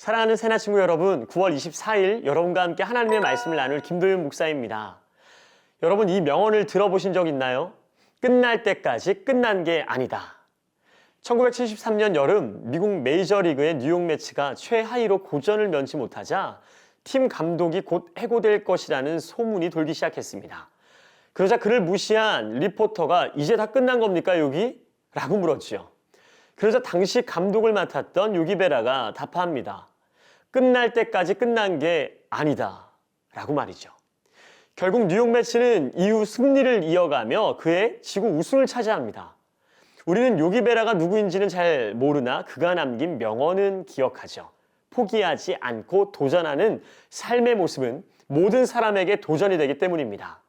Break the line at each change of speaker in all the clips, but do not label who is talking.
사랑하는 새나 친구 여러분, 9월 24일 여러분과 함께 하나님의 말씀을 나눌 김도윤 목사입니다. 여러분, 이 명언을 들어보신 적 있나요? 끝날 때까지 끝난 게 아니다. 1973년 여름 미국 메이저리그의 뉴욕 매치가 최하위로 고전을 면치 못하자 팀 감독이 곧 해고될 것이라는 소문이 돌기 시작했습니다. 그러자 그를 무시한 리포터가 이제 다 끝난 겁니까 여기? 라고 물었죠. 그러자 당시 감독을 맡았던 요기베라가 답합니다. 끝날 때까지 끝난 게 아니다 라고 말이죠. 결국 뉴욕 매치는 이후 승리를 이어가며 그해 지구 우승을 차지합니다. 우리는 요기베라가 누구인지는 잘 모르나 그가 남긴 명언은 기억하죠. 포기하지 않고 도전하는 삶의 모습은 모든 사람에게 도전이 되기 때문입니다.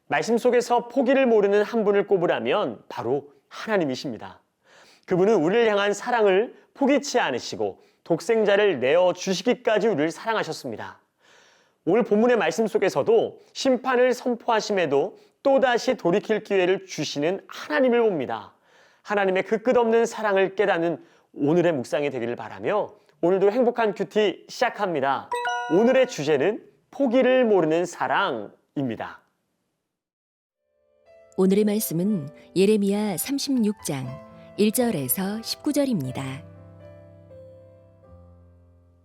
말씀 속에서 포기를 모르는 한 분을 꼽으라면 바로 하나님이십니다. 그분은 우리를 향한 사랑을 포기치 않으시고 독생자를 내어주시기까지 우리를 사랑하셨습니다. 오늘 본문의 말씀 속에서도 심판을 선포하심에도 또다시 돌이킬 기회를 주시는 하나님을 봅니다. 하나님의 그 끝없는 사랑을 깨닫는 오늘의 묵상이 되기를 바라며 오늘도 행복한 큐티 시작합니다. 오늘의 주제는 포기를 모르는 사랑입니다.
오늘의 말씀은 예레미야 36장 1절에서 19절입니다.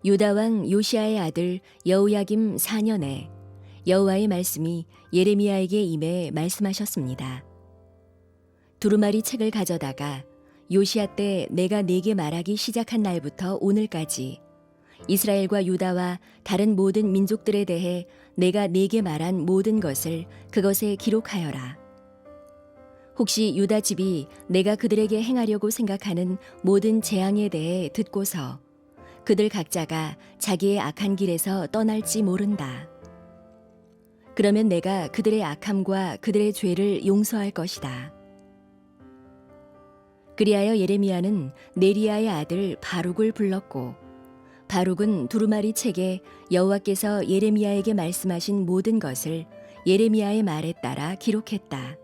유다 왕 요시야의 아들 여호야김 4년에 여호와의 말씀이 예레미야에게 임해 말씀하셨습니다. 두루마리 책을 가져다가 요시야 때 내가 네게 말하기 시작한 날부터 오늘까지 이스라엘과 유다와 다른 모든 민족들에 대해 내가 네게 말한 모든 것을 그것에 기록하여라. 혹시 유다 집이 내가 그들에게 행하려고 생각하는 모든 재앙에 대해 듣고서 그들 각자가 자기의 악한 길에서 떠날지 모른다. 그러면 내가 그들의 악함과 그들의 죄를 용서할 것이다. 그리하여 예레미야는 네리야의 아들 바룩을 불렀고 바룩은 두루마리 책에 여호와께서 예레미야에게 말씀하신 모든 것을 예레미야의 말에 따라 기록했다.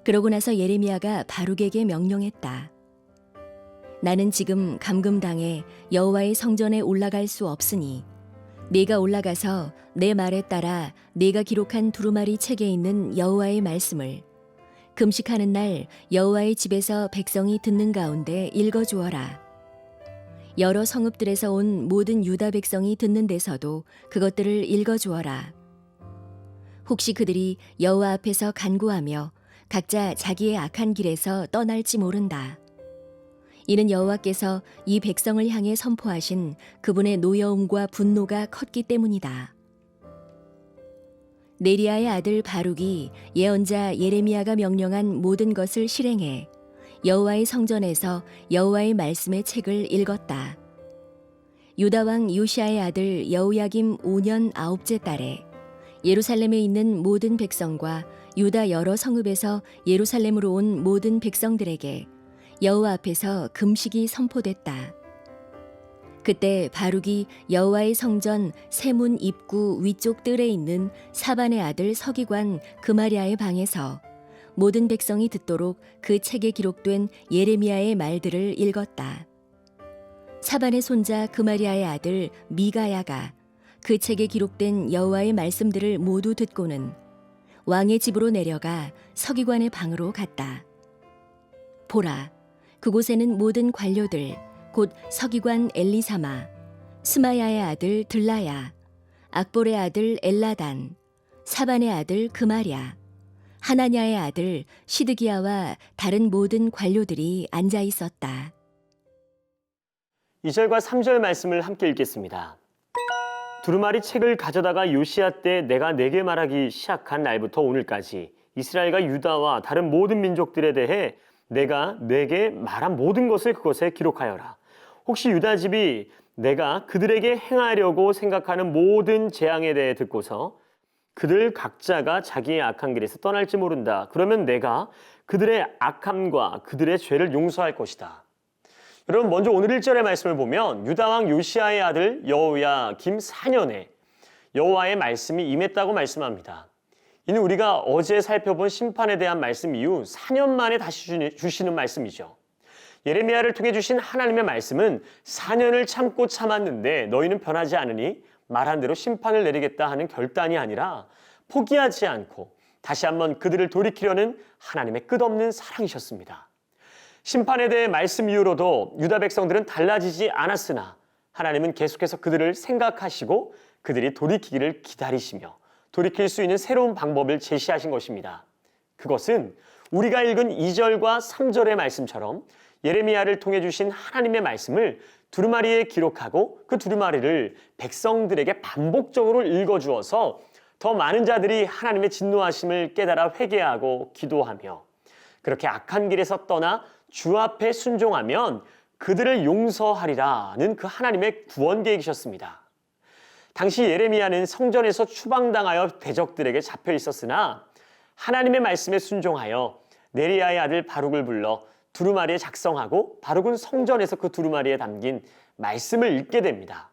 그러고 나서 예레미야가 바룩에게 명령했다. 나는 지금 감금당해 여호와의 성전에 올라갈 수 없으니 네가 올라가서 내 말에 따라 네가 기록한 두루마리 책에 있는 여호와의 말씀을 금식하는 날 여호와의 집에서 백성이 듣는 가운데 읽어주어라. 여러 성읍들에서 온 모든 유다 백성이 듣는 데서도 그것들을 읽어주어라. 혹시 그들이 여호와 앞에서 간구하며 각자 자기의 악한 길에서 떠날지 모른다. 이는 여호와께서 이 백성을 향해 선포하신 그분의 노여움과 분노가 컸기 때문이다. 네리야의 아들 바룩이 예언자 예레미야가 명령한 모든 것을 실행해 여호와의 성전에서 여호와의 말씀의 책을 읽었다. 유다 왕 요시야의 아들 여호야김 5년 9째 달에 예루살렘에 있는 모든 백성과 유다 여러 성읍에서 예루살렘으로 온 모든 백성들에게 여호와 앞에서 금식이 선포됐다. 그때 바룩이 여호와의 성전 세문 입구 위쪽 뜰에 있는 사반의 아들 서기관 그마리아의 방에서 모든 백성이 듣도록 그 책에 기록된 예레미야의 말들을 읽었다. 사반의 손자 그마리아의 아들 미가야가 그 책에 기록된 여호와의 말씀들을 모두 듣고는 왕의 집으로 내려가 서기관의 방으로 갔다. 보라, 그곳에는 모든 관료들, 곧 서기관 엘리사마, 스마야의 아들 들라야, 악볼의 아들 엘라단, 사반의 아들 그마랴, 하나냐의 아들 시드기야와 다른 모든 관료들이 앉아 있었다.
2절과 3절 말씀을 함께 읽겠습니다. 두루마리 책을 가져다가 요시야 때 내가 네게 말하기 시작한 날부터 오늘까지 이스라엘과 유다와 다른 모든 민족들에 대해 내가 네게 말한 모든 것을 그것에 기록하여라. 혹시 유다 집이 내가 그들에게 행하려고 생각하는 모든 재앙에 대해 듣고서 그들 각자가 자기의 악한 길에서 떠날지 모른다. 그러면 내가 그들의 악함과 그들의 죄를 용서할 것이다. 여러분, 먼저 오늘 1절의 말씀을 보면 유다 왕 요시야의 아들 여호야김 4년에 여호와의 말씀이 임했다고 말씀합니다. 이는 우리가 어제 살펴본 심판에 대한 말씀 이후 4년 만에 다시 주시는 말씀이죠. 예레미야를 통해 주신 하나님의 말씀은 4년을 참고 참았는데 너희는 변하지 않으니 말한 대로 심판을 내리겠다 하는 결단이 아니라 포기하지 않고 다시 한번 그들을 돌이키려는 하나님의 끝없는 사랑이셨습니다. 심판에 대해 말씀 이후로도 유다 백성들은 달라지지 않았으나 하나님은 계속해서 그들을 생각하시고 그들이 돌이키기를 기다리시며 돌이킬 수 있는 새로운 방법을 제시하신 것입니다. 그것은 우리가 읽은 2절과 3절의 말씀처럼 예레미야를 통해 주신 하나님의 말씀을 두루마리에 기록하고 그 두루마리를 백성들에게 반복적으로 읽어주어서 더 많은 자들이 하나님의 진노하심을 깨달아 회개하고 기도하며 그렇게 악한 길에서 떠나 주 앞에 순종하면 그들을 용서하리라는 그 하나님의 구원 계획이셨습니다. 당시 예레미야는 성전에서 추방당하여 대적들에게 잡혀 있었으나 하나님의 말씀에 순종하여 네리야의 아들 바룩을 불러 두루마리에 작성하고 바룩은 성전에서 그 두루마리에 담긴 말씀을 읽게 됩니다.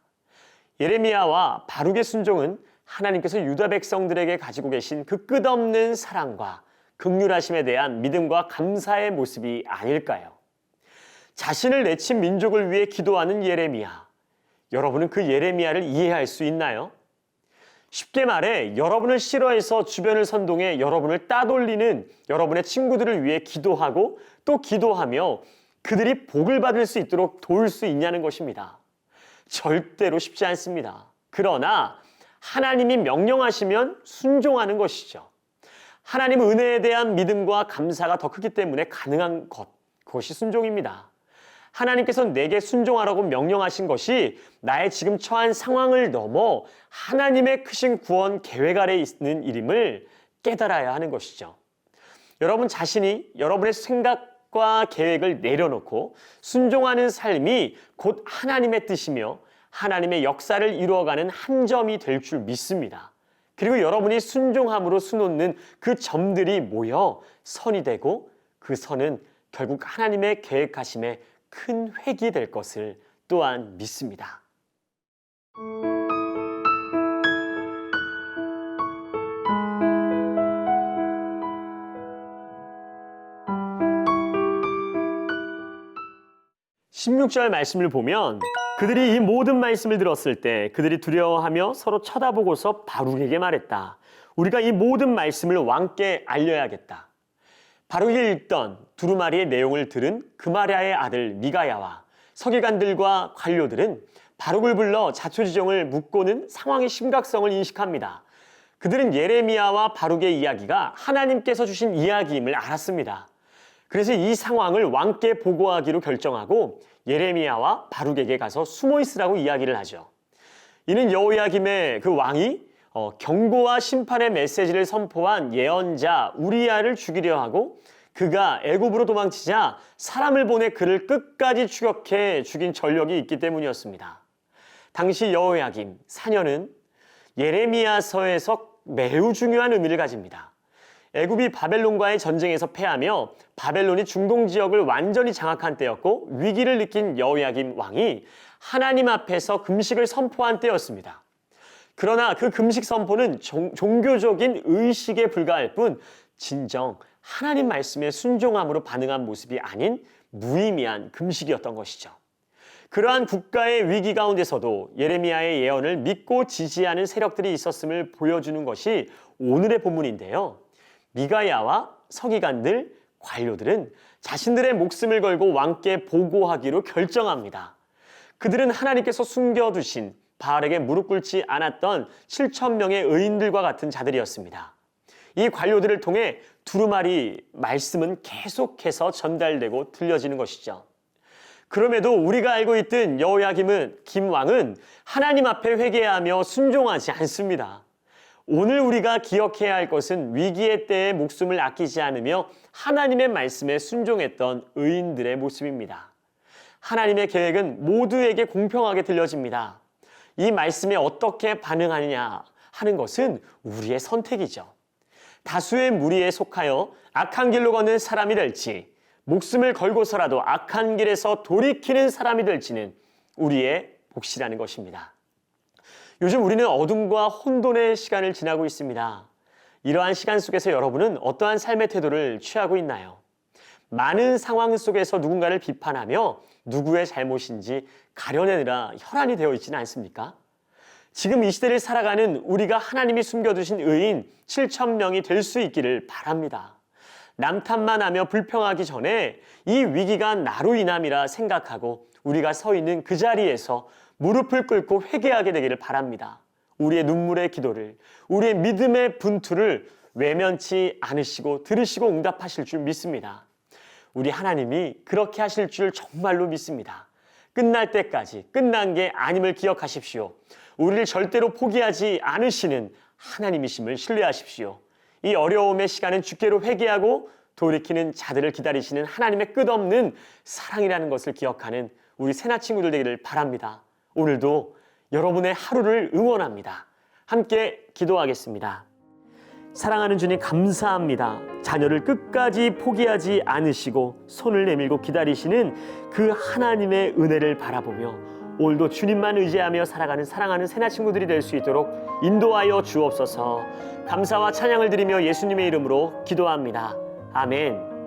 예레미야와 바룩의 순종은 하나님께서 유다 백성들에게 가지고 계신 그 끝없는 사랑과 긍휼하심에 대한 믿음과 감사의 모습이 아닐까요? 자신을 내친 민족을 위해 기도하는 예레미야. 여러분은 그 예레미야를 이해할 수 있나요? 쉽게 말해 여러분을 싫어해서 주변을 선동해 여러분을 따돌리는 여러분의 친구들을 위해 기도하고 또 기도하며 그들이 복을 받을 수 있도록 도울 수 있냐는 것입니다. 절대로 쉽지 않습니다. 그러나 하나님이 명령하시면 순종하는 것이죠. 하나님 은혜에 대한 믿음과 감사가 더 크기 때문에 가능한 것, 그것이 순종입니다. 하나님께서 내게 순종하라고 명령하신 것이 나의 지금 처한 상황을 넘어 하나님의 크신 구원 계획 아래 있는 일임을 깨달아야 하는 것이죠. 여러분 자신이 여러분의 생각과 계획을 내려놓고 순종하는 삶이 곧 하나님의 뜻이며 하나님의 역사를 이루어가는 한 점이 될 줄 믿습니다. 그리고 여러분이 순종함으로 수놓는 그 점들이 모여 선이 되고 그 선은 결국 하나님의 계획하심에 큰 획이 될 것을 또한 믿습니다. (16절) 말씀을 보면 그들이 이 모든 말씀을 들었을 때 그들이 두려워하며 서로 쳐다보고서 바룩에게 말했다. 우리가 이 모든 말씀을 왕께 알려야겠다. 바룩이 읽던 두루마리의 내용을 들은 그마랴의 아들 미가야와 서기관들과 관료들은 바룩을 불러 자초지종을 묻고는 상황의 심각성을 인식합니다. 그들은 예레미야와 바룩의 이야기가 하나님께서 주신 이야기임을 알았습니다. 그래서 이 상황을 왕께 보고하기로 결정하고 예레미야와 바룩에게 가서 숨어 있으라고 이야기를 하죠. 이는 여호야김의 그 왕이 경고와 심판의 메시지를 선포한 예언자 우리야를 죽이려 하고 그가 애굽으로 도망치자 사람을 보내 그를 끝까지 추격해 죽인 전력이 있기 때문이었습니다. 당시 여호야김 사녀는 예레미야서에서 매우 중요한 의미를 가집니다. 애굽이 바벨론과의 전쟁에서 패하며 바벨론이 중동 지역을 완전히 장악한 때였고 위기를 느낀 여호야김 왕이 하나님 앞에서 금식을 선포한 때였습니다. 그러나 그 금식 선포는 종교적인 의식에 불과할 뿐 진정 하나님 말씀에 순종함으로 반응한 모습이 아닌 무의미한 금식이었던 것이죠. 그러한 국가의 위기 가운데서도 예레미야의 예언을 믿고 지지하는 세력들이 있었음을 보여주는 것이 오늘의 본문인데요. 미가야와 서기관들, 관료들은 자신들의 목숨을 걸고 왕께 보고하기로 결정합니다. 그들은 하나님께서 숨겨두신 바알에게 무릎 꿇지 않았던 7,000명의 의인들과 같은 자들이었습니다. 이 관료들을 통해 두루마리 말씀은 계속해서 전달되고 들려지는 것이죠. 그럼에도 우리가 알고 있던 김 왕은 하나님 앞에 회개하며 순종하지 않습니다. 오늘 우리가 기억해야 할 것은 위기의 때에 목숨을 아끼지 않으며 하나님의 말씀에 순종했던 의인들의 모습입니다. 하나님의 계획은 모두에게 공평하게 들려집니다. 이 말씀에 어떻게 반응하느냐 하는 것은 우리의 선택이죠. 다수의 무리에 속하여 악한 길로 걷는 사람이 될지 목숨을 걸고서라도 악한 길에서 돌이키는 사람이 될지는 우리의 몫이라는 것입니다. 요즘 우리는 어둠과 혼돈의 시간을 지나고 있습니다. 이러한 시간 속에서 여러분은 어떠한 삶의 태도를 취하고 있나요? 많은 상황 속에서 누군가를 비판하며 누구의 잘못인지 가려내느라 혈안이 되어 있지는 않습니까? 지금 이 시대를 살아가는 우리가 하나님이 숨겨두신 의인 7천 명이 될 수 있기를 바랍니다. 남 탓만 하며 불평하기 전에 이 위기가 나로 인함이라 생각하고 우리가 서 있는 그 자리에서 무릎을 꿇고 회개하게 되기를 바랍니다. 우리의 눈물의 기도를, 우리의 믿음의 분투를 외면치 않으시고 들으시고 응답하실 줄 믿습니다. 우리 하나님이 그렇게 하실 줄 정말로 믿습니다. 끝날 때까지 끝난 게 아님을 기억하십시오. 우리를 절대로 포기하지 않으시는 하나님이심을 신뢰하십시오. 이 어려움의 시간은 주께로 회개하고 돌이키는 자들을 기다리시는 하나님의 끝없는 사랑이라는 것을 기억하는 우리 새나 친구들 되기를 바랍니다. 오늘도 여러분의 하루를 응원합니다. 함께 기도하겠습니다. 사랑하는 주님 감사합니다. 자녀를 끝까지 포기하지 않으시고 손을 내밀고 기다리시는 그 하나님의 은혜를 바라보며 오늘도 주님만 의지하며 살아가는 사랑하는 새나 친구들이 될 수 있도록 인도하여 주옵소서. 감사와 찬양을 드리며 예수님의 이름으로 기도합니다. 아멘.